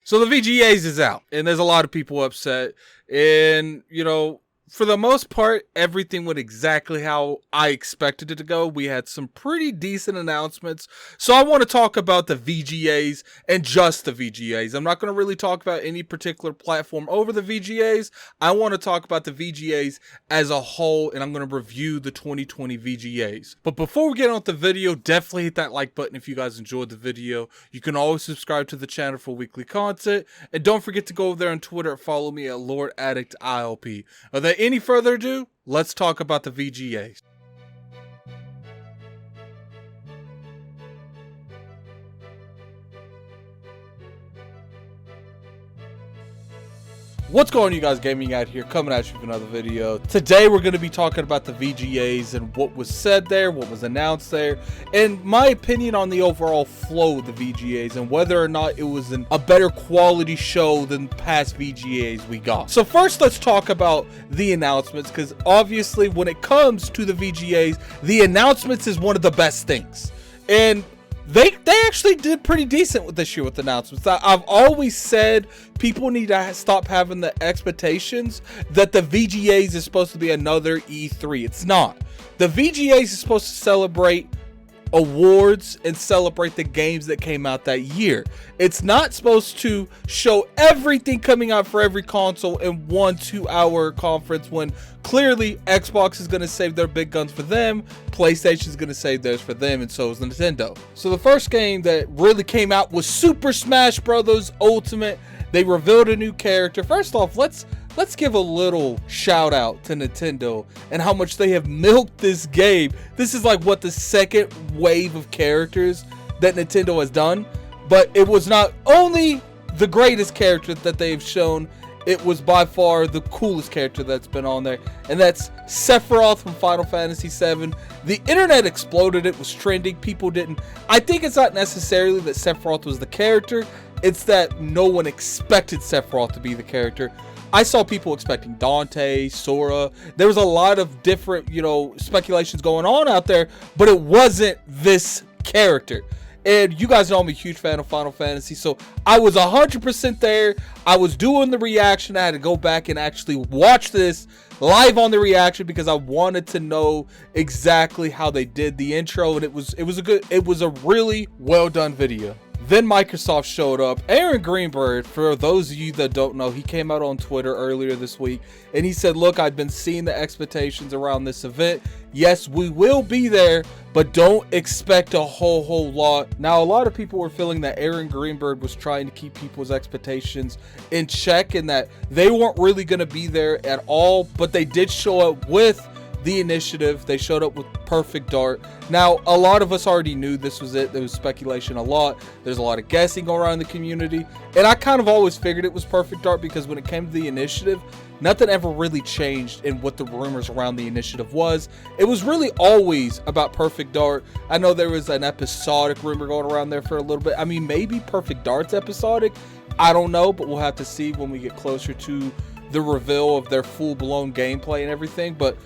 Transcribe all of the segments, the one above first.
So the VGAs is out, and there's a lot of people upset. And, you know, for the most part, everything went exactly how I expected it to go. We had some pretty decent announcements. So I want to talk about the VGAs and just the VGAs. I'm not going to really talk about any particular platform over the VGAs. I want to talk about the VGAs as a whole, and I'm going to review the 2020 VGAs. But before we get on with the video, definitely hit that like button if you guys enjoyed the video. You can always subscribe to the channel for weekly content. And don't forget to go over there on Twitter and follow me at Lord Addict ILP. Without any further ado, let's talk about the VGAs. What's going on, you guys? Gaming out here, coming at you with another video. Today we're going to be talking about the VGAs and what was said there, what was announced there, and my opinion on the overall flow of the VGAs and whether or not it was a better quality show than past VGAs we got. So first, let's talk about the announcements, because obviously when it comes to the VGAs, the announcements is one of the best things. And they actually did pretty decent with this year with announcements. I've always said people need to stop having the expectations that the VGAs is supposed to be another E3. It's not. The VGAs is supposed to celebrate awards and celebrate the games that came out that year. It's not supposed to show everything coming out for every console in 1-2 hour conference, when clearly Xbox is going to save their big guns for them, PlayStation is going to save theirs for them, and so is Nintendo. So the first game that really came out was Super Smash Bros. Ultimate. They revealed a new character. First off, let's give a little shout out to Nintendo and how much they have milked this game. This is like what, the second wave of characters that Nintendo has done, but it was not only the greatest character that they've shown, it was by far the coolest character that's been on there, and that's Sephiroth from Final Fantasy VII. The internet exploded. It was trending. People didn't. I think it's not necessarily that Sephiroth was the character. It's that no one expected Sephiroth to be the character. I saw people expecting Dante, Sora. There was a lot of different, speculations going on out there, but it wasn't this character. And you guys know I'm a huge fan of Final Fantasy, so I was 100% there. I was doing the reaction. I had to go back and actually watch this live on the reaction because I wanted to know exactly how they did the intro, and it was a really well done video. Then Microsoft showed up. Aaron Greenberg, for those of you that don't know, he came out on Twitter earlier this week and he said, look, I've been seeing the expectations around this event. Yes, we will be there, but don't expect a whole lot. Now, a lot of people were feeling that Aaron Greenberg was trying to keep people's expectations in check and that they weren't really going to be there at all, but they did show up with the initiative. They showed up with Perfect Dark. Now, a lot of us already knew this was it. There was speculation a lot. There's a lot of guessing going around in the community. And I kind of always figured it was Perfect Dark because when it came to the initiative, nothing ever really changed in what the rumors around the initiative was. It was really always about Perfect Dark. I know there was an episodic rumor going around there for a little bit. I mean, maybe Perfect Dark's episodic. I don't know, but we'll have to see when we get closer to the reveal of their full-blown gameplay and everything. But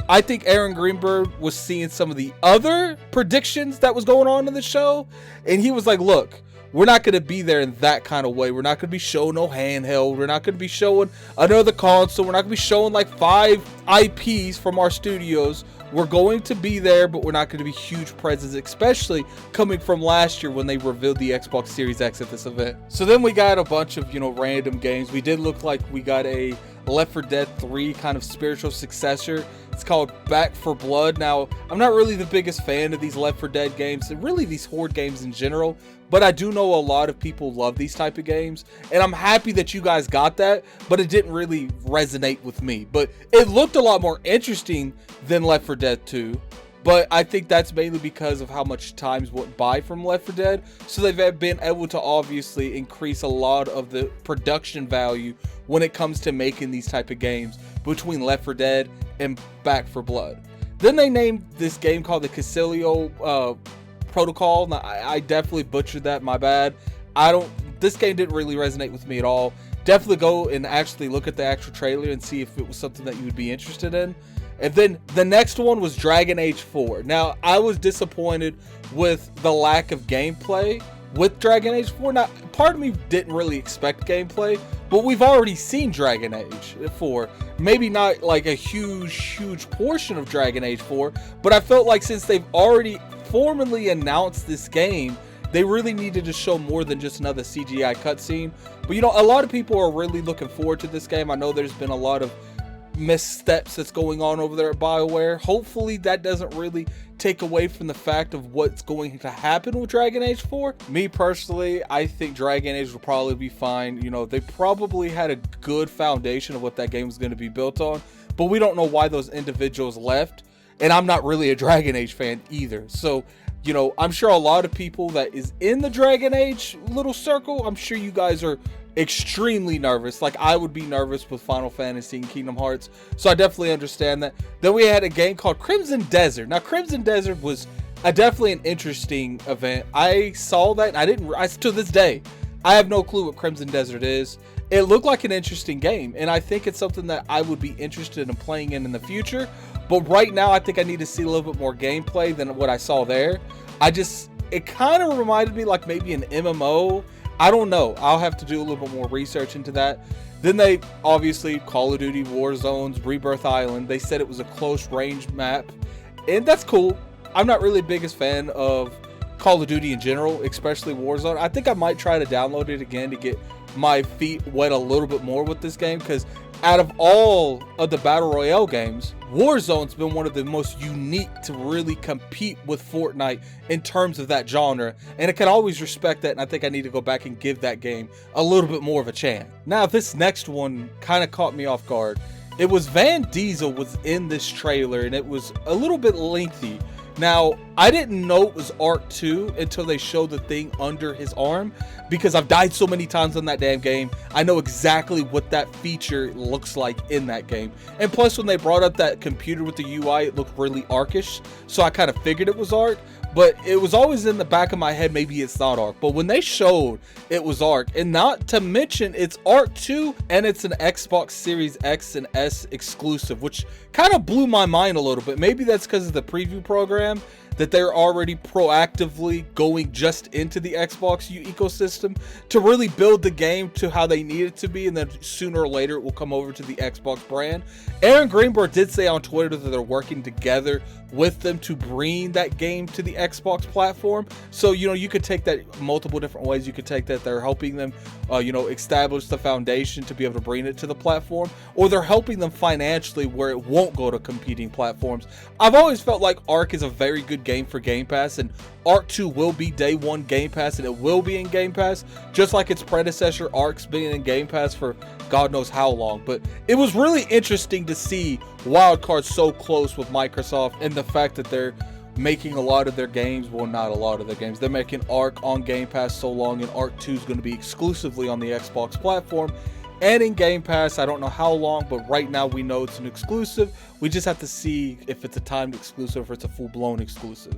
I think Aaron Greenberg was seeing some of the other predictions that was going on in the show, and he was like, look, we're not going to be there in that kind of way. We're not going to be showing no handheld. We're not going to be showing another console. We're not going to be showing like 5 IPs from our studios. We're going to be there, but we're not going to be huge presence, especially coming from last year when they revealed the Xbox Series X at this event. So then we got a bunch of, random games. We did look like we got a Left 4 Dead 3 kind of spiritual successor. It's called Back 4 Blood. Now, I'm not really the biggest fan of these Left 4 Dead games and really these horde games in general, but I do know a lot of people love these type of games, and I'm happy that you guys got that, but it didn't really resonate with me. But it looked a lot more interesting than Left 4 Dead 2. But I think that's mainly because of how much times went by from Left 4 Dead. So they've been able to obviously increase a lot of the production value when it comes to making these type of games between Left 4 Dead and Back 4 Blood. Then they named this game called the Casilio Protocol. Now, I definitely butchered that, my bad. This game didn't really resonate with me at all. Definitely go and actually look at the actual trailer and see if it was something that you would be interested in. And then the next one was Dragon Age 4. Now, I was disappointed with the lack of gameplay with Dragon Age 4. Now, part of me didn't really expect gameplay, but we've already seen Dragon Age 4. Maybe not like a huge portion of Dragon Age 4, but I felt like since they've already formally announced this game, they really needed to show more than just another CGI cutscene. But you know, a lot of people are really looking forward to this game. I know there's been a lot of missteps that's going on over there at BioWare. Hopefully that doesn't really take away from the fact of what's going to happen with Dragon Age 4. Me personally, I think Dragon Age will probably be fine. You know, they probably had a good foundation of what that game was going to be built on, but we don't know why those individuals left, and I'm not really a Dragon Age fan either. So, you know, I'm sure a lot of people that is in the Dragon Age little circle, I'm sure you guys are extremely nervous. Like I would be nervous with Final Fantasy and Kingdom Hearts, so I definitely understand that. Then we had a game called Crimson Desert. Now Crimson Desert was definitely an interesting event. I saw that and I to this day I have no clue what Crimson Desert is. It looked like an interesting game, and I think it's something that I would be interested in playing in the future. But right now I think I need to see a little bit more gameplay than what I saw there. It kind of reminded me like maybe an MMO. I don't know. I'll have to do a little bit more research into that. Then they obviously Call of Duty Warzone's Rebirth Island. They said it was a close range map, and that's cool. I'm not really the biggest fan of Call of Duty in general, especially Warzone. I think I might try to download it again to get my feet wet a little bit more with this game, because out of all of the Battle Royale games, Warzone's been one of the most unique to really compete with Fortnite in terms of that genre, and I can always respect that, and I think I need to go back and give that game a little bit more of a chance. Now, this next one kind of caught me off guard. It was Van Diesel was in this trailer, and it was a little bit lengthy. Now, I didn't know it was Arc 2 until they showed the thing under his arm, because I've died so many times on that damn game. I know exactly what that feature looks like in that game. And plus, when they brought up that computer with the UI, it looked really Arc-ish, so I kind of figured it was Arc. But it was always in the back of my head, maybe it's not Arc. But when they showed it was Arc, and not to mention it's Arc 2 and it's an Xbox Series X and S exclusive, which kind of blew my mind a little bit. Maybe that's because of the preview program, that they're already proactively going just into the Xbox ecosystem to really build the game to how they need it to be, and then sooner or later it will come over to the Xbox brand. Aaron Greenberg did say on Twitter that they're working together with them to bring that game to the Xbox platform. So, you know, you could take that multiple different ways. You could take that they're helping them, you know, establish the foundation to be able to bring it to the platform, or they're helping them financially where it won't go to competing platforms. I've always felt like Arc is a very good game for Game Pass, and Arc 2 will be day one Game Pass, and it will be in Game Pass, just like its predecessor Arc's been in Game Pass for God knows how long. But it was really interesting to see Wildcard so close with Microsoft, and the fact that they're making a lot of their games, well, not a lot of their games, they're making Arc on Game Pass so long, and Arc 2 is going to be exclusively on the Xbox platform and in Game Pass. I don't know how long, but right now we know it's an exclusive. We just have to see if it's a timed exclusive or it's a full-blown exclusive.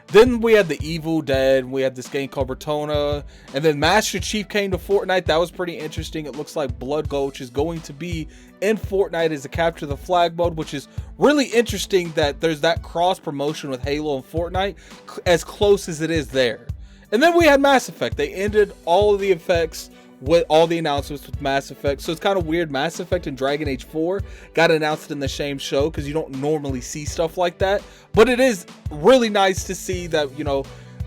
Then we had the Evil Dead, we had this game called Bertona, and then Master Chief came to Fortnite. That was pretty interesting. It looks like Blood Gulch is going to be in Fortnite as a capture the flag mode, which is really interesting that there's that cross promotion with Halo and Fortnite, as close as it is there. And then we had Mass Effect. They ended all of the effects with all the announcements with Mass Effect. So it's kind of weird. Mass Effect and Dragon Age 4 got announced in the same show, because you don't normally see stuff like that. But it is really nice to see that, you know,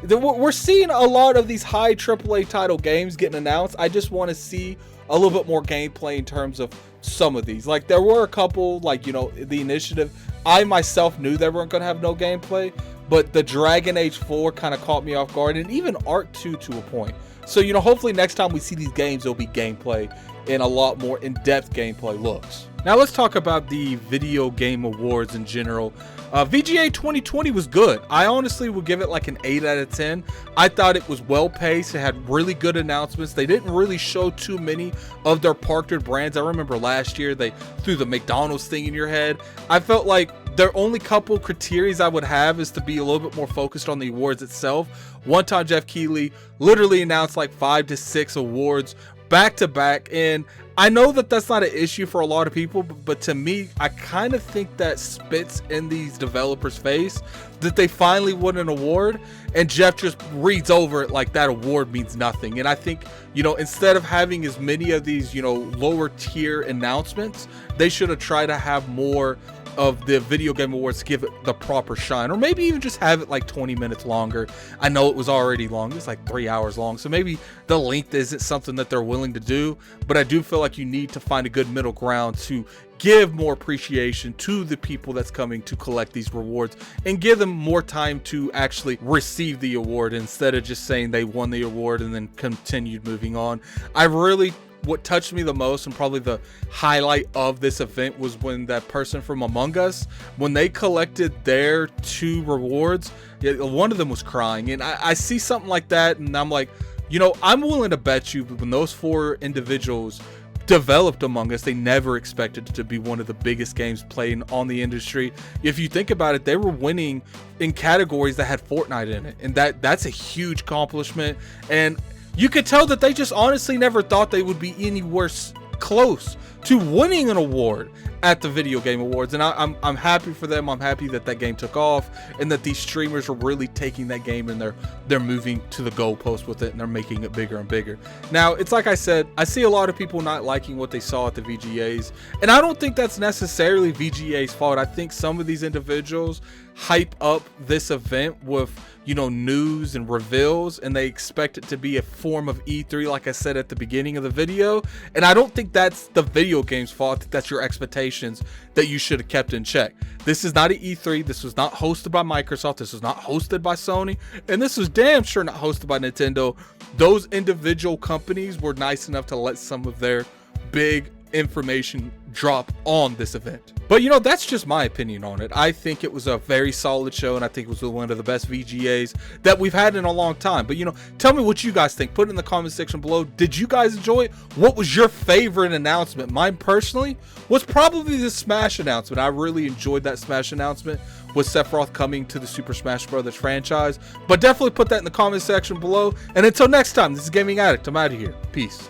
we're seeing a lot of these high AAA title games getting announced. I just want to see a little bit more gameplay in terms of some of these. Like, there were a couple, like, you know, the Initiative, I myself knew they weren't going to have no gameplay, but the Dragon Age 4 kind of caught me off guard, and even Arc 2 to a point. So, you know, hopefully next time we see these games, there'll be gameplay and a lot more in-depth gameplay looks. Now let's talk about the video game awards in general. VGA 2020 was good. I honestly would give it like an 8 out of 10. I thought it was well paced. It had really good announcements. They didn't really show too many of their partnered brands. I remember last year they threw the McDonald's thing in your head. I felt like their only couple criteria I would have is to be a little bit more focused on the awards itself. One time Jeff Keighley literally announced like 5 to 6 awards back to back. And I know that that's not an issue for a lot of people, but to me, I kind of think that spits in these developers' face that they finally won an award, and Jeff just reads over it like that award means nothing. And I think, you know, instead of having as many of these, you know, lower tier announcements, they should have tried to have more of the video game awards to give it the proper shine, or maybe even just have it like 20 minutes longer. I know it was already long, it's like 3 hours long, so maybe the length isn't something that they're willing to do, but I do feel like you need to find a good middle ground to give more appreciation to the people that's coming to collect these rewards, and give them more time to actually receive the award instead of just saying they won the award and then continued moving on. What touched me the most, and probably the highlight of this event, was when that person from Among Us, when they collected their 2 rewards, one of them was crying. And I see something like that, and I'm like, you know, I'm willing to bet you when those 4 individuals developed Among Us, they never expected it to be one of the biggest games played on the industry. If you think about it, they were winning in categories that had Fortnite in it, and that's a huge accomplishment. And you could tell that they just honestly never thought they would be anywhere close to winning an award at the Video Game Awards. And I'm happy for them. I'm happy that that game took off, and that these streamers are really taking that game and they're moving to the goalpost with it, and they're making it bigger and bigger. Now, it's like I said, I see a lot of people not liking what they saw at the VGAs, and I don't think that's necessarily VGA's fault. I think some of these individuals hype up this event with, you know, news and reveals, and they expect it to be a form of E3, like I said at the beginning of the video. And I don't think that's the video game's fault. I think that's your expectations that you should have kept in check. This is not an E3. This was not hosted by Microsoft. This was not hosted by Sony, and this was damn sure not hosted by Nintendo. Those individual companies were nice enough to let some of their big information drop on this event. But, you know, that's just my opinion on it. I think it was a very solid show, and I think it was one of the best VGAs that we've had in a long time. But, you know, tell me what you guys think. Put it in the comment section below. Did you guys enjoy it? What was your favorite announcement? Mine personally was probably the Smash announcement. I really enjoyed that Smash announcement with Sephiroth coming to the Super Smash Bros. Franchise. But definitely put that in the comment section below. And until next time, this is Gaming Addict. I'm out of here. Peace.